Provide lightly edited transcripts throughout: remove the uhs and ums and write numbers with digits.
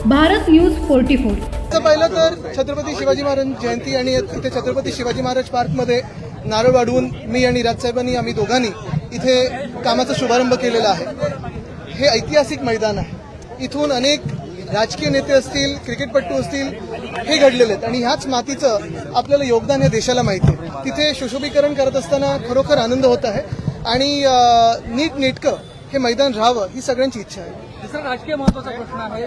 Bharat news 44. पहिलं तर छत्रपती शिवाजी महाराज जयंती आणि इथे छत्रपती शिवाजी महाराज पार्कमध्ये नारळ वाढवून मी आणि राजसाहेबांनी आम्ही दोघांनी इथे कामाचा शुभारंभ केलेला आहे. हे ऐतिहासिक मैदान आहे. इथून अनेक राजकीय नेते असतील, क्रिकेटपटू असतील, हे घडलेले आहेत आणि ह्याच मातीचं आपल्याला योगदान या देशाला माहिती आहे. तिथे सुशोभीकरण करत असताना खरोखर आनंद होत आहे आणि नीटनेटकं हे मैदान राहावं ही सगळ्यांची इच्छा आहे. दुसरा राजकीय महत्वाचा प्रश्न आहे.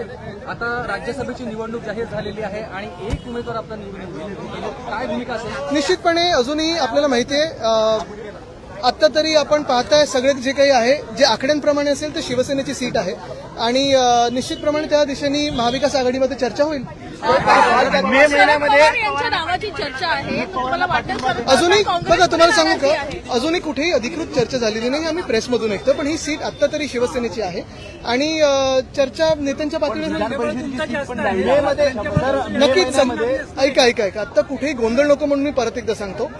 आता राज्यसभेची निवडणूक जाहीर झालेली आहे आणि एक उमेदवार आपला निवडून काय भूमिका असेल? निश्चितपणे अजूनही आपल्याला माहिती आहे, आता तरी आपण पाहताय सगळे जे काही आहे जे आकड्यांप्रमाणे असेल ते शिवसेनेची सीट आहे आणि निश्चितप्रमाणे त्या दिशेने महाविकास आघाडीमध्ये चर्चा होईल. मे महिन्यामध्ये यांच्या नावाची चर्चा आहे. तुम्हाला वाटतं अजूनही बघा, तुम्हाला सांगू का, अजूनही कुठेही अधिकृत चर्चा झालेली नाही. आम्ही प्रेसमधून ऐकतो, पण ही सीट आता तरी शिवसेनेची आहे आणि चर्चा नेत्यांच्या पातळीवर नक्कीच. ऐका आता कुठेही गोंधळ नको म्हणून मी परत एकदा सांगतो,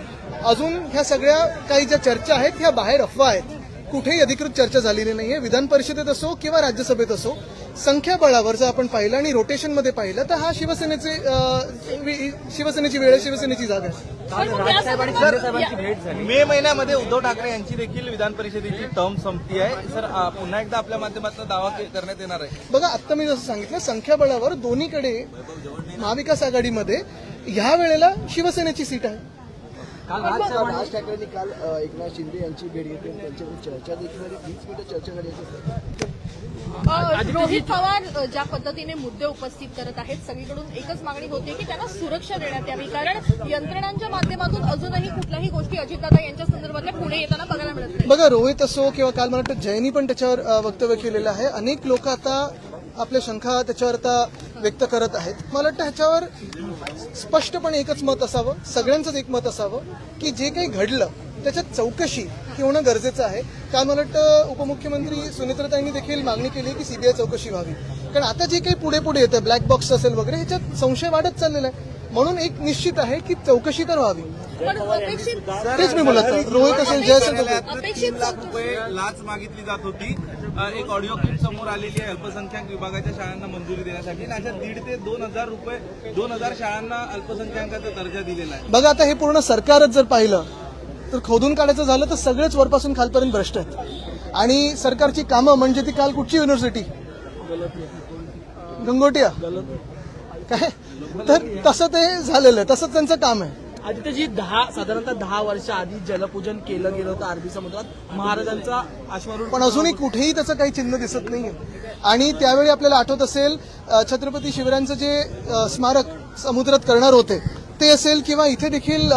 अजून ह्या सगळ्या काही ज्या चर्चा आहेत ह्या बाहेर अफवा आहेत. कुठेही अधिकृत चर्चा झालेली नाहीये. विधान परिषदेत असो किंवा राज्यसभेत असो, संख्याबळावर जर आपण पाहिलं आणि रोटेशनमध्ये पाहिलं तर हा शिवसेनेची वेळ आहे, शिवसेनेची जागा आहे. मे महिन्यामध्ये उद्धव ठाकरे यांची देखील विधान परिषदेची टर्म संपती आहे. सर, पुन्हा एकदा आपल्या माध्यमातून दावा करण्यात येणार आहे. बघा, आता मी जसं सांगितलं, संख्याबळावर दोन्हीकडे महाविकास आघाडीमध्ये ह्या वेळेला शिवसेनेची सीट आहे. राज ठाकरेंनी काल एकनाथ शिंदे यांची भेट घेतली आणि त्यांच्यावर चर्चा देखील झाली. 20 मिनिटं चर्चा झाली. रोहित पवार ज्या पद्धतीने मुद्दे उपस्थित करत आहेत, सगळीकडून एकच मागणी होती की त्यांना सुरक्षा देण्यात यावी, कारण यंत्रणांच्या माध्यमातून अजूनही कुठल्याही गोष्टी अजितदादा यांच्या संदर्भातल्या पुढे येताना बघायला मिळत नाही. बघा, रोहित असो किंवा काल मला वाटतं जयनी पण त्याच्यावर वक्तव्य केलेलं आहे. अनेक लोक आता आपल्या शंका त्याच्यावर आता व्यक्त करत आहेत. मला वाटतं ह्याच्यावर स्पष्टपणे एकच मत असावं, सगळ्यांचंच एक मत असावं की जे काही घडलं त्याच्यात चौकशी ही होणं गरजेचं आहे. काल मला वाटतं उपमुख्यमंत्री सुनेत्राताईंनी देखील मागणी केली की सीबीआय चौकशी व्हावी, कारण आता जे काही पुढे पुढे येतं, ब्लॅक बॉक्स असेल वगैरे, ह्याच्यात संशय वाढत चाललेला आहे. म्हणून एक निश्चित आहे की चौकशी तर व्हावी. तेच मी बोलत आहे. रोहित असेल, जय असेल, ₹1,00,000 लाच मागितली जात होती. एक ऑडिओ क्लिप समोर आलेली आहे अल्पसंख्याक विभागाच्या शाळांना मंजुरी देण्यासाठी. अशा 1,500 ते 2,000 शाळांना अल्पसंख्याकाचा दर्जा दिलेला आहे. बघा, आता हे पूर्ण सरकारच जर पाहिलं तर खोदून काढायचं झालं तर सगळेच वरपासून खालपर्यंत भ्रष्ट आहेत आणि सरकारची कामं म्हणजे ती काल कुठची युनिव्हर्सिटी, गंगोटिया काय, तर तसं ते झालेलं आहे, तसंच त्यांचं काम आहे. आदित्यजी, साधारणतः 10 वर्ष आधी जलपूजन केलं गेलं होतं अरबी समुद्रात महाराजांचा अश्वारूढ, पण अजूनही कुठेही त्याचं काही चिन्ह दिसत नाहीये. आणि त्यावेळी आपल्याला आठवत असेल, छत्रपती शिवरायांचं जे स्मारक समुद्रात करणार होते ते असेल किंवा इथे देखील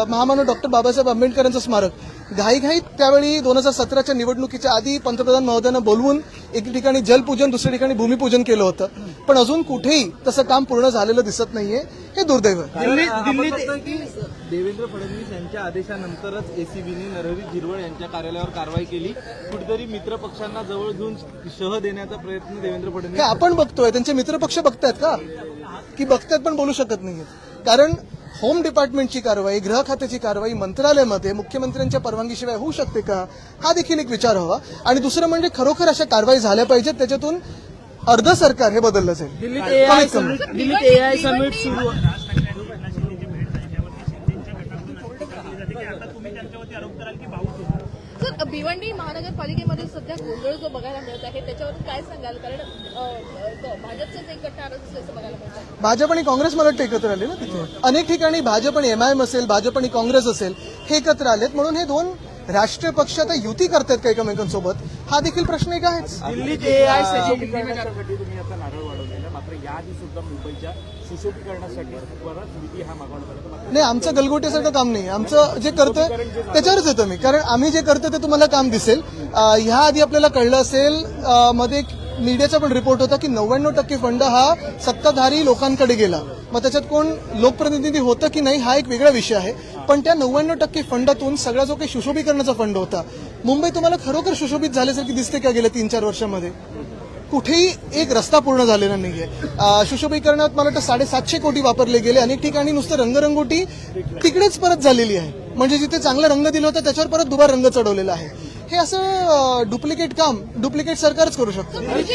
महामानव डॉक्टर बाबासाहेब आंबेडकरांचं स्मारक, घाईघाईत त्यावेळी 2017च्या निवडणुकीच्या आधी पंतप्रधान महोदयांना बोलवून एके ठिकाणी जलपूजन, दुसऱ्या ठिकाणी भूमिपूजन केलं होतं, पण अजून कुठेही तसं काम पूर्ण झालेलं दिसत नाहीये. हे दुर्दैव आहे. दिल्लीत देवेंद्र फडणवीस यांच्या आदेशानंतरच एसीबीने नरहरी झिरवळ यांच्या कार्यालयावर कारवाई केली. कुठेतरी मित्रपक्षांना जवळ घेऊन शह देण्याचा प्रयत्न देवेंद्र हे फडणवीस आपण बघतोय. त्यांचे मित्रपक्ष बघतायत का, की बघतायत पण बोलू शकत नाहीये. कारण होम डिपार्टमेंटची कारवाई, गृह खात्याची कारवाई मंत्रालयामध्ये मुख्यमंत्र्यांच्या परवानगीशिवाय होऊ शकते का, हा देखील एक विचार हवा. आणि दुसरं म्हणजे खरोखर अशा कारवाई झाल्या पाहिजेत, त्याच्यातून अर्ध सरकार हे बदललं जाईल. दिल्लीत एआय समिट सुरू. सर, भिवंडी महानगरपालिकेमध्ये सध्या गोंधळ जो बघायला मिळत आहे त्याच्यावर काय सांगाल, कारण भाजपचंच एक गट असल्याचं बघायला मिळत आहे. भाजप आणि काँग्रेस मला वाटतं एकत्र आले ना तिथे. अनेक ठिकाणी भाजप आणि एमआयएम असेल, भाजप आणि काँग्रेस असेल, हे एकत्र आलेत. म्हणून हे दोन राष्ट्रीय पक्ष आता युती करतायत का एकमेकांसोबत, हा देखील प्रश्न एक आहेच. दिल्लीत एआय सचिवीकरणासाठी तुम्ही आता नारळ वाढवलेला, मात्र याआधी सुद्धा मुंबईच्या सुशोभीकरणासाठी बराच निधी हा मागवला. नाही, आमचं गलगोट्यासारखं काम नाही. आमचं जे करतोय त्याच्यावरच येतो मी, कारण आम्ही जे करतो ते तुम्हाला काम दिसेल. ह्या आधी आपल्याला कळलं असेल, मध्ये एक मीडियाचा पण रिपोर्ट होता की 99% फंड हा सत्ताधारी लोकांकडे गेला. मग त्याच्यात कोण लोकप्रतिनिधी होतं की नाही हा एक वेगळा विषय आहे, पण त्या 99% फंडातून सगळा जो काही सुशोभीकरणाचा फंड होता, मुंबई तुम्हाला खरोखर सुशोभित झाल्यासारखी दिसते का गेल्या 3-4 वर्षामध्ये? कुठेही एक रस्ता पूर्ण झालेला नाहीये. सुशोभीकरणात मला वाटतं 750 कोटी वापरले गेले. अनेक ठिकाणी नुसतं रंगरंगोटी तिकडेच परत झालेली आहे, म्हणजे जिथे चांगला रंग दिला होता त्याच्यावर परत दुबार रंग चढवलेला आहे. हे असं डुप्लिकेट काम डुप्लिकेट सरकारच करू शकतो. बीच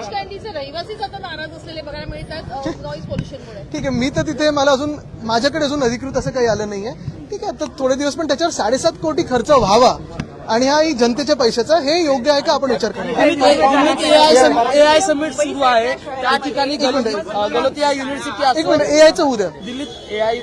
कँडीचे रहिवासीच आता नाराज असलेले बघायला मिळतात नॉईज पोल्युशनमुळे. ठीक आहे, मी तर तिथे मला अजून माझ्याकडे अजून अधिकृत असं काही आलं नाहीये. ठीक आहे, तर थोडे दिवस पण त्याच्यावर 7.5 कोटी खर्च व्हावा आणि हा ही जनतेच्या पैशाचा, हे योग्य आहे का आपण विचार करणार. एआय समिट सुरू आहे त्या ठिकाणी गलोतिया युनिव्हर्सिटी एक मिनिट, एआयचं उद्या दिल्लीत एआय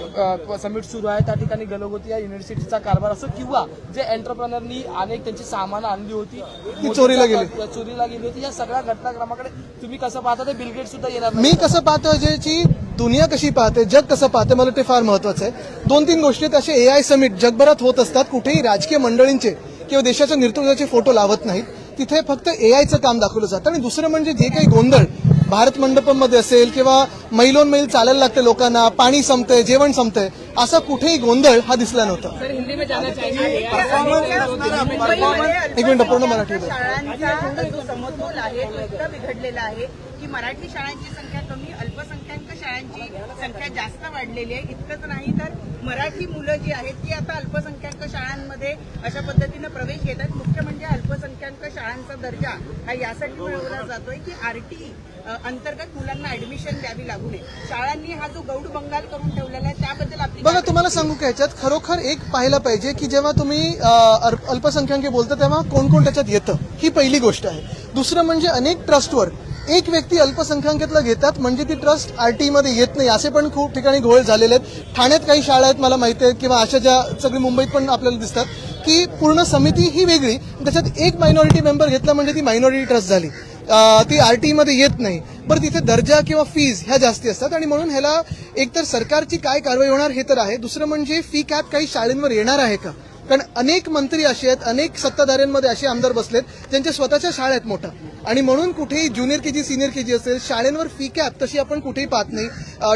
समिट सुरू आहे त्या ठिकाणी गलोतिया युनिव्हर्सिटीचा कारभार असो किंवा जे एंटरप्रेनरनी अनेक त्यांची सामानं आणली होती ती चोरीला गेली होती, या सगळ्या घटनाक्रमाकडे तुम्ही कसं पाहता? ते बिल गेट्स सुद्धा येणार मी कसं पाहतो, ज्याची दुनिया कशी पाहते, जग कसं पाहते, मला ते फार महत्वाचं आहे. 2-3 गोष्टी असे एआय समिट जगभरात होत असतात. कुठेही राजकीय मंडळींचे किंवा देशाच्या नेतृत्वाचे फोटो लावत नाहीत. तिथे फक्त एआयचं काम दाखवलं जातं. आणि दुसरं म्हणजे जे काही गोंधळ भारत मंडपमध्ये असेल किंवा मैलोन मैल चालायला लागते लोकांना, पाणी संपतंय, जेवण संपतंय, असा कुठेही गोंधळ हा दिसला नव्हता. एक मिनिट, पूर्ण मराठी. शाळांचा जो समतोल आहे तो इतका बिघडलेला आहे की मराठी शाळांची संख्या कमी, अल्पसंख्याक शाळांची संख्या जास्त वाढलेली आहे. इतकंच नाही तर मराठी मुलं जी आहेत ती आता अल्पसंख्याक शाळांमध्ये अशा पद्धतीनं प्रवेश घेत आहेत. मुख्य म्हणजे अल्पसंख्याक शाळांचा दर्जा हा यासाठी मिळवला जातोय की आरटी अंतर्गत मुलांना ऍडमिशन द्यावी लागू नये. शाळांनी हा जो गौड बंगाल करून ठेवलेला आहे त्याबद्दल आपली बघा, तुम्हाला सांगू का, याच्यात खरोखर एक पाहायला पाहिजे की जेव्हा तुम्ही अल्पसंख्याक बोलता तेव्हा कोण कोण त्याच्यात येतं, ही पहिली गोष्ट आहे. दुसरं म्हणजे अनेक ट्रस्टवर एक व्यक्ती अल्पसंख्याकातला घेतात म्हणजे ती ट्रस्ट आरटी मध्ये येत नाही, असे पण खूप ठिकाणी घोळ झालेले आहेत. ठाण्यात काही शाळा आहेत मला माहिती आहेत, किंवा अशा ज्या सगळी मुंबईत पण आपल्याला दिसतात की पूर्ण समिती ही वेगळी, त्याच्यात एक मायनॉरिटी मेंबर घेतला म्हणजे ती मायनॉरिटी ट्रस्ट झाली, ती आरटी मध्ये येत नाही. बरं, तिथे दर्जा किंवा फीज ह्या जास्ती असतात आणि म्हणून ह्याला एकतर सरकारची काय कारवाई होणार हे तर आहे. दुसरं म्हणजे फी कॅप काही शाळेंवर येणार आहे का? कारण अनेक मंत्री असे आहेत, अनेक सत्ताधाऱ्यांमध्ये असे आमदार बसलेत ज्यांच्या स्वतःच्या शाळा आहेत मोठ्या, आणि म्हणून कुठेही ज्युनियर केजी सिनियर केजी असेल शाळेंवर फी कॅप तशी आपण कुठेही पाहत नाही.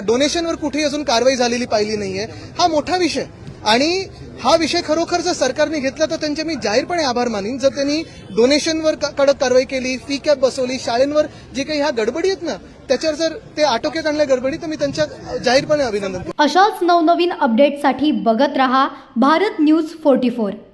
डोनेशनवर कुठेही अजून कारवाई झालेली पाहिली नाहीये. हा मोठा विषय, आणि हा विषय खरोखर जर सरकारने घेतला तर त्यांचे मी जाहीरपणे आभार मानीन. जर त्यांनी डोनेशनवर कडक कारवाई केली, फी कॅप बसवली, शाळेंवर जे काही ह्या गडबडी आहेत ना त्याच्यावर जर ते आटोक्यात आणल्या गडबडी, तर मी त्यांच्या जाहीरपणे अभिनंदन करतो. अशाच नवनवीन अपडेटसाठी बघत रहा भारत न्यूज 44.